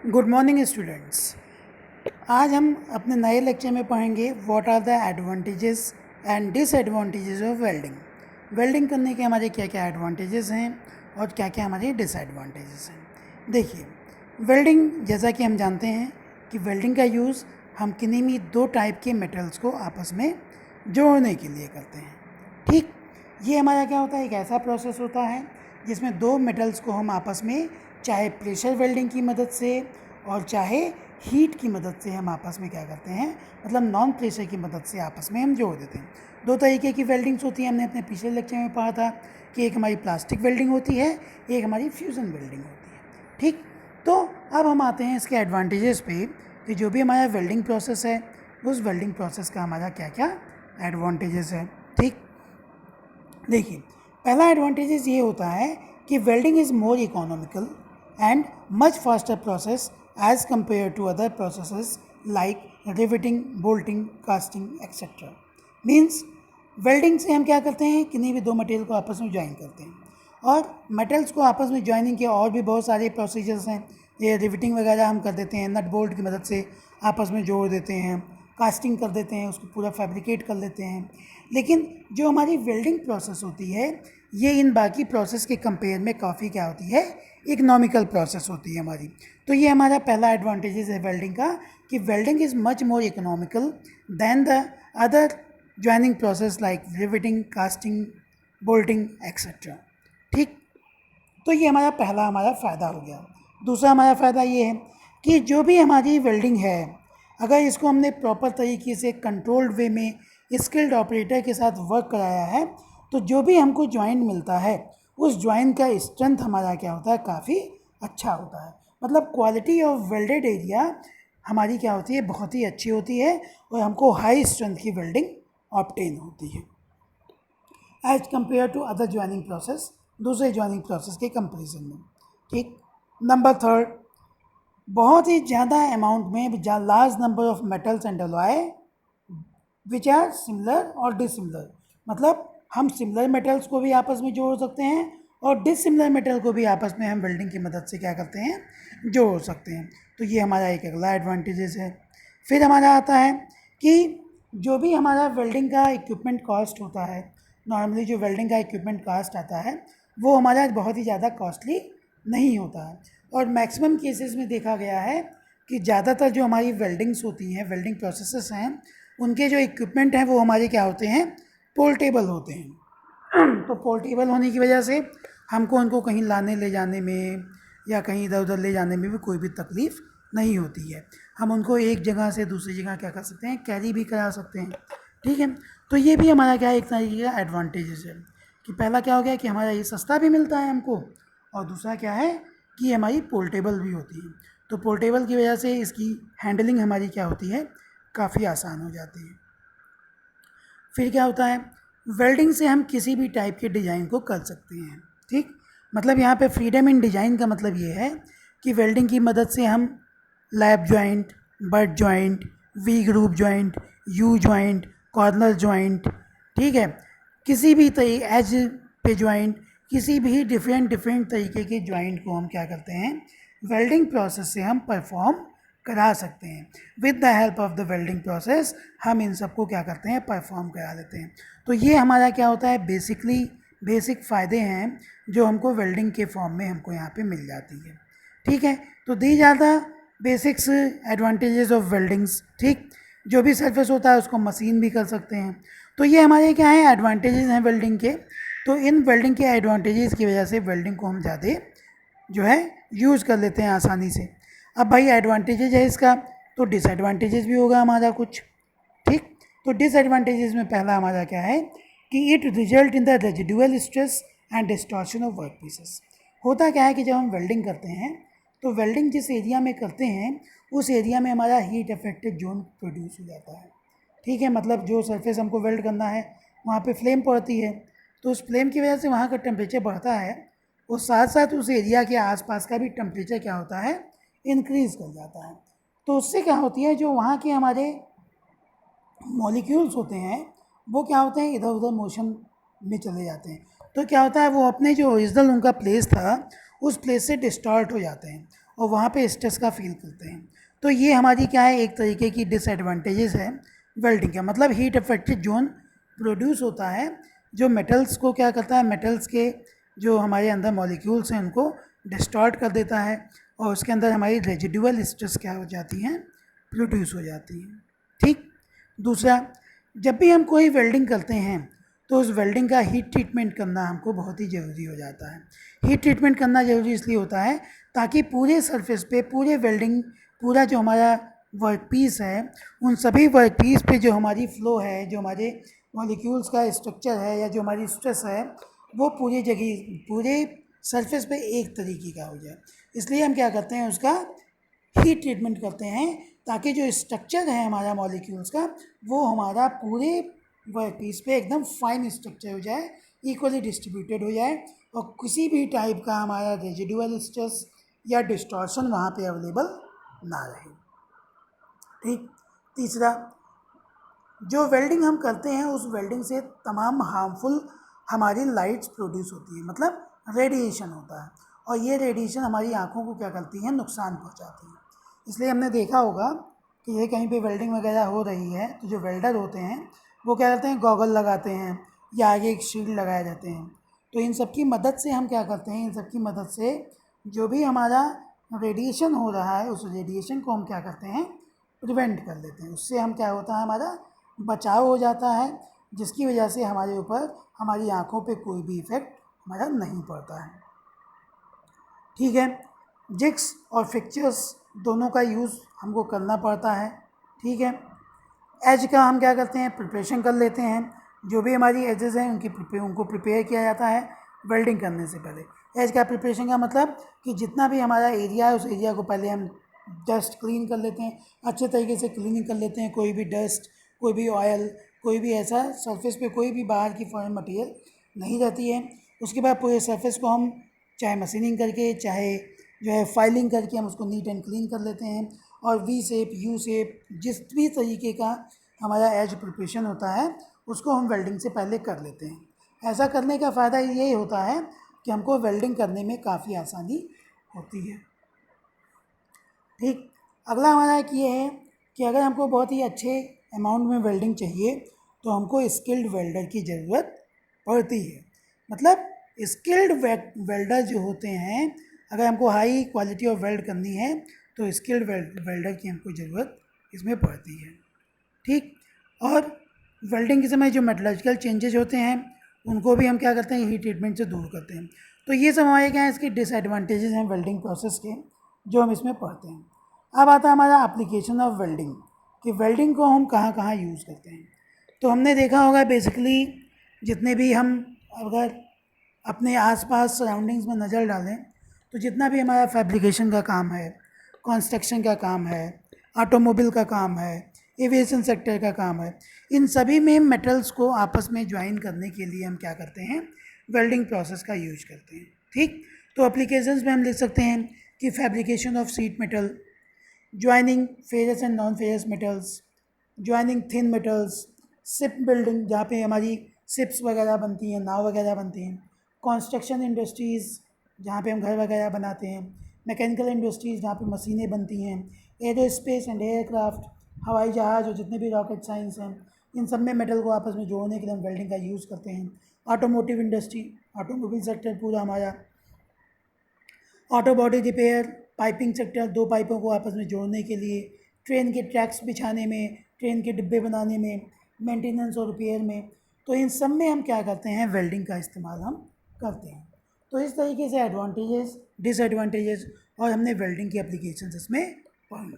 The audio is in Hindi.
Good morning students. आज हम अपने नए लेक्चर में पढ़ेंगे what are the advantages and disadvantages of welding. Welding करने के हमारे क्या क्या एडवांटेजेस हैं और क्या क्या हमारे डिसएडवांटेजेस हैं। देखिए, वेल्डिंग जैसा कि हम जानते हैं कि वेल्डिंग का यूज़ हम किन्हीं भी दो टाइप के मेटल्स को आपस में जोड़ने के लिए करते हैं। ठीक, ये हमारा क्या होता है, एक ऐसा प्रोसेस होता है जिसमें दो मेटल्स को हम आपस में चाहे प्रेशर वेल्डिंग की मदद से और चाहे हीट की मदद से हम आपस में क्या करते हैं, मतलब नॉन प्रेशर की मदद से आपस में हम जोड़ देते हैं। दो तरीके की वेल्डिंग्स होती हैं, हमने अपने पिछले लेक्चर में पढ़ा था कि एक हमारी प्लास्टिक वेल्डिंग होती है, एक हमारी फ्यूज़न वेल्डिंग होती है। ठीक, तो अब हम आते हैं इसके एडवांटेजेस पे कि जो भी हमारा वेल्डिंग प्रोसेस है उस वेल्डिंग प्रोसेस का हमारा क्या क्या एडवांटेजेस है। ठीक, देखिए, पहला एडवांटेजेस ये होता है कि welding is more economical and much faster process as compare to other processes like riveting, bolting, casting etcetera. Means welding से हम क्या करते हैं, किन्हीं भी दो मटेरियल को आपस में ज्वाइन करते हैं, और मेटल्स को आपस में ज्वाइनिंग के और भी बहुत सारे प्रोसीजर्स हैं। ये रिवेटिंग वगैरह हम कर देते हैं, नट बोल्ट की मदद से आपस में जोड़ देते हैं, कास्टिंग कर देते हैं, उसको पूरा फैब्रिकेट कर लेते हैं। लेकिन जो हमारी वेल्डिंग प्रोसेस होती है ये इन बाकी प्रोसेस के कंपेयर में काफ़ी क्या होती है, इकोनॉमिकल प्रोसेस होती है हमारी। तो ये हमारा पहला एडवांटेजेस है वेल्डिंग का कि welding is much more economical than the other joining process like riveting, casting, bolting etcetera. ठीक, तो ये हमारा फ़ायदा हो गया। दूसरा हमारा फ़ायदा ये है कि जो भी हमारी वेल्डिंग है, अगर इसको हमने प्रॉपर तरीके से कंट्रोल्ड वे में स्किल्ड ऑपरेटर के साथ वर्क कराया है तो जो भी हमको जॉइंट मिलता है उस जॉइंट का स्ट्रेंथ हमारा क्या होता है, काफ़ी अच्छा होता है। मतलब क्वालिटी ऑफ वेल्डेड एरिया हमारी क्या होती है, बहुत ही अच्छी होती है और हमको हाई स्ट्रेंथ की वेल्डिंग ऑब्टेन होती है as compare to other joining process, दूसरे ज्वाइनिंग प्रोसेस के कंपेरिजन में। ठीक, नंबर थर्ड, बहुत ही ज़्यादा अमाउंट में large number of metals and alloy which are similar और डिसिमिलर। मतलब हम सिमिलर मेटल्स को भी आपस में जोड़ सकते हैं और डिसिमिलर मेटल को भी आपस में हम वेल्डिंग की मदद से क्या करते हैं, जोड़ सकते हैं। तो ये हमारा एक अगला एडवांटेजेस है। फिर हमारा आता है कि जो भी हमारा वेल्डिंग का इक्विपमेंट कॉस्ट होता है, नॉर्मली जो वेल्डिंग का इक्विपमेंट कॉस्ट आता है वो हमारा बहुत ही ज़्यादा कॉस्टली नहीं होता है। और मैक्सिमम केसेस में देखा गया है कि ज़्यादातर जो हमारी वेल्डिंग्स होती हैं, वेल्डिंग प्रोसेसेस हैं, उनके जो इक्विपमेंट हैं वो हमारे क्या होते हैं, पोर्टेबल होते हैं। तो पोर्टेबल होने की वजह से हमको उनको कहीं लाने ले जाने में या कहीं इधर उधर ले जाने में भी कोई भी तकलीफ़ नहीं होती है। हम उनको एक जगह से दूसरी जगह क्या कर सकते हैं, कैरी भी करा सकते हैं। ठीक है, तो ये भी हमारा क्या एक तरीके का एडवांटेजेस है कि पहला क्या हो गया कि हमारा ये सस्ता भी मिलता है हमको, और दूसरा क्या है कि ये हमारी पोर्टेबल भी होती है। तो पोर्टेबल की वजह से इसकी हैंडलिंग हमारी क्या होती है, काफ़ी आसान हो जाती है। फिर क्या होता है, वेल्डिंग से हम किसी भी टाइप के डिज़ाइन को कर सकते हैं। ठीक, मतलब यहाँ पे फ्रीडम इन डिज़ाइन का मतलब ये है कि वेल्डिंग की मदद से हम lap joint, but joint, V groove joint, U joint, corner joint, ठीक है, किसी भी एज पे जॉइंट, किसी भी डिफरेंट तरीके के जॉइंट को हम क्या करते हैं, वेल्डिंग प्रोसेस से हम परफॉर्म करा सकते हैं। With the help of the welding process हम इन सबको क्या करते हैं, परफॉर्म करा लेते हैं। तो ये हमारा क्या होता है, बेसिक फ़ायदे हैं जो हमको वेल्डिंग के फॉर्म में हमको यहाँ पे मिल जाती है। ठीक है, तो these are the basics advantages of weldings. ठीक, जो भी सरफेस होता है उसको मशीन भी कर सकते हैं। तो ये हमारे क्या है, एडवांटेजेस हैं वेल्डिंग के। तो इन वेल्डिंग के एडवांटेजेस की वजह से वेल्डिंग को हम ज़्यादा जो है यूज़ कर लेते हैं आसानी से। अब भाई एडवांटेजेज है इसका, तो डिसएडवांटेजेस भी होगा हमारा कुछ। ठीक, तो डिसएडवांटेजेस में पहला हमारा क्या है कि it result in the residual stress and distortion of work pieces. होता क्या है कि जब हम वेल्डिंग करते हैं तो वेल्डिंग जिस एरिया में करते हैं उस एरिया में हमारा हीट अफेक्टेड जोन प्रोड्यूस हो जाता है। ठीक है, मतलब जो सरफेस हमको वेल्ड करना है वहाँ पे फ्लेम पड़ती है, तो उस फ्लेम की वजह से वहाँ का टेम्परेचर बढ़ता है और साथ साथ उस एरिया के आसपास का भी टेम्परेचर क्या होता है, इंक्रीज़ कर जाता है। तो उससे क्या होती है, जो वहाँ के हमारे मॉलिक्यूल्स होते हैं वो क्या होते हैं, इधर उधर मोशन में चले जाते हैं। तो क्या होता है, वो अपने जो ओरिजिनल उनका प्लेस था उस प्लेस से डिस्टॉर्ट हो जाते हैं और वहाँ पे स्ट्रेस का फील करते हैं। तो ये हमारी क्या है, एक तरीके की डिसएडवांटेजेस है वेल्डिंग का। मतलब हीट अफेक्टेड जोन प्रोड्यूस होता है जो मेटल्स को क्या करता है, मेटल्स के जो हमारे अंदर मॉलिक्यूल्स हैं उनको डिस्टॉर्ट कर देता है और उसके अंदर हमारी रेजिडुअल स्ट्रेस क्या हो जाती हैं, प्रोड्यूस हो जाती हैं। ठीक। दूसरा, जब भी हम कोई वेल्डिंग करते हैं तो उस वेल्डिंग का हीट ट्रीटमेंट करना हमको बहुत ही ज़रूरी हो जाता है। हीट ट्रीटमेंट करना ज़रूरी इसलिए होता है ताकि पूरे सरफेस पे पूरे वेल्डिंग, पूरा जो हमारा वर्क पीस है, उन सभी वर्क पीस पे जो हमारी फ्लो है, जो हमारे मॉलिक्यूल्स का स्ट्रक्चर है या जो हमारी स्ट्रेस है, वो पूरी जगह पूरे सरफेस पे एक तरीके का हो जाए। इसलिए हम क्या करते हैं, उसका हीट ट्रीटमेंट करते हैं ताकि जो स्ट्रक्चर है हमारा मॉलिक्यूल्स का, वो हमारा पूरे वर्क पीस पे एकदम फाइन स्ट्रक्चर हो जाए, इक्वली डिस्ट्रीब्यूटेड हो जाए और किसी भी टाइप का हमारा रेजिडुअल स्ट्रेस या डिस्टॉर्शन वहाँ पे अवेलेबल ना रहे। ठीक। तीसरा, जो वेल्डिंग हम करते हैं उस वेल्डिंग से तमाम हार्मफुल हमारी लाइट्स प्रोड्यूस होती है, मतलब रेडिएशन होता है, और ये रेडिएशन हमारी आँखों को क्या करती हैं, नुकसान पहुँचाती है। इसलिए हमने देखा होगा कि ये कहीं पे वेल्डिंग वगैरह हो रही है तो जो वेल्डर होते हैं वो क्या करते हैं, गॉगल लगाते हैं या आगे एक शील्ड लगाए जाते हैं। तो इन सब की मदद से हम क्या करते हैं, इन सब की मदद से जो भी हमारा रेडिएशन हो रहा है उस रेडिएशन को हम क्या करते हैं, प्रिवेंट कर लेते हैं। उससे हम क्या होता है, हमारा बचाव हो जाता है, जिसकी वजह से हमारे ऊपर, हमारी आँखों पे कोई भी इफ़ेक्ट हमारा नहीं पड़ता है। ठीक है। जिग्स और फिक्चर्स दोनों का यूज़ हमको करना पड़ता है। ठीक है। एज का हम क्या करते हैं, प्रिपरेशन कर लेते हैं। जो भी हमारी एजेस हैं उनको प्रिपेयर किया जाता है वेल्डिंग करने से पहले। एज का प्रिपरेशन का मतलब कि जितना भी हमारा एरिया है उस एरिया को पहले हम डस्ट क्लीन कर लेते हैं, अच्छे तरीके से क्लीनिंग कर लेते हैं। कोई भी डस्ट, कोई भी ऑयल, कोई भी ऐसा सरफेस पे कोई भी बाहर की फॉरेन मटेरियल नहीं रहती है। उसके बाद पूरे सरफेस को हम चाहे मशीनिंग करके, चाहे जो है फाइलिंग करके हम उसको नीट एंड क्लीन कर लेते हैं। और वी शेप, यू शेप, जिस भी तरीके का हमारा एज प्रिपरेशन होता है उसको हम वेल्डिंग से पहले कर लेते हैं। ऐसा करने का फ़ायदा ये होता है कि हमको वेल्डिंग करने में काफ़ी आसानी होती है। ठीक। अगला हमारा एक ये है कि अगर हमको बहुत ही अच्छे अमाउंट में वेल्डिंग चाहिए तो हमको स्किल्ड वेल्डर की ज़रूरत पड़ती है। मतलब स्किल्ड वेल्डर जो होते हैं, अगर हमको हाई क्वालिटी ऑफ वेल्ड करनी है तो स्किल्ड वेल्डर की हमको ज़रूरत इसमें पड़ती है। ठीक। और वेल्डिंग के समय जो मेटलर्जिकल चेंजेस होते हैं उनको भी हम क्या करते हैं, हीट ट्रीटमेंट से दूर करते हैं। तो ये सब हमारे क्या है, इसके डिसएडवांटेजेस हैं वेल्डिंग प्रोसेस के, जो हम इसमें पढ़ते हैं। अब आता है हमारा एप्लीकेशन ऑफ वेल्डिंग, कि वेल्डिंग को हम कहाँ कहाँ यूज़ करते हैं। तो हमने देखा होगा बेसिकली जितने भी हम अगर अपने आसपास सराउंडिंग्स में नज़र डालें तो जितना भी हमारा फैब्रिकेशन का काम है, कंस्ट्रक्शन का काम है, ऑटोमोबाइल का काम है, एविएशन सेक्टर का काम है, इन सभी में मेटल्स को आपस में ज्वाइन करने के लिए हम क्या करते हैं, वेल्डिंग प्रोसेस का यूज करते हैं। ठीक। तो एप्लीकेशंस में हम लिख सकते हैं कि fabrication of sheet metal, joining ferrous and non ferrous metals, joining thin metals, ship building जहाँ पे हमारी शिप्स वगैरह बनती हैं, नाव वगैरह बनती हैं, कंस्ट्रक्शन इंडस्ट्रीज़ जहाँ पे हम घर वगैरह बनाते हैं, मैकेनिकल इंडस्ट्रीज़ जहाँ पे मशीनें बनती हैं, एरोस्पेस एंड एयरक्राफ्ट, हवाई जहाज़ और जितने भी रॉकेट साइंस हैं, इन सब में मेटल को आपस में जोड़ने के लिए हम वेल्डिंग का यूज़ करते हैं। ऑटोमोटिव इंडस्ट्री, ऑटोमोबाइल सेक्टर पूरा हमारा, auto body repair, piping sector, दो पाइपों को आपस में जोड़ने के लिए, ट्रेन के ट्रैक्स बिछाने में, ट्रेन के डिब्बे बनाने में, मेंटेनेंस और रिपेयर में। तो इन सब में हम क्या करते हैं, वेल्डिंग का इस्तेमाल हम करते हैं। तो इस तरीके से एडवांटेजेस, डिसएडवांटेजेस और हमने वेल्डिंग की एप्लीकेशंस इसमें पढ़ी।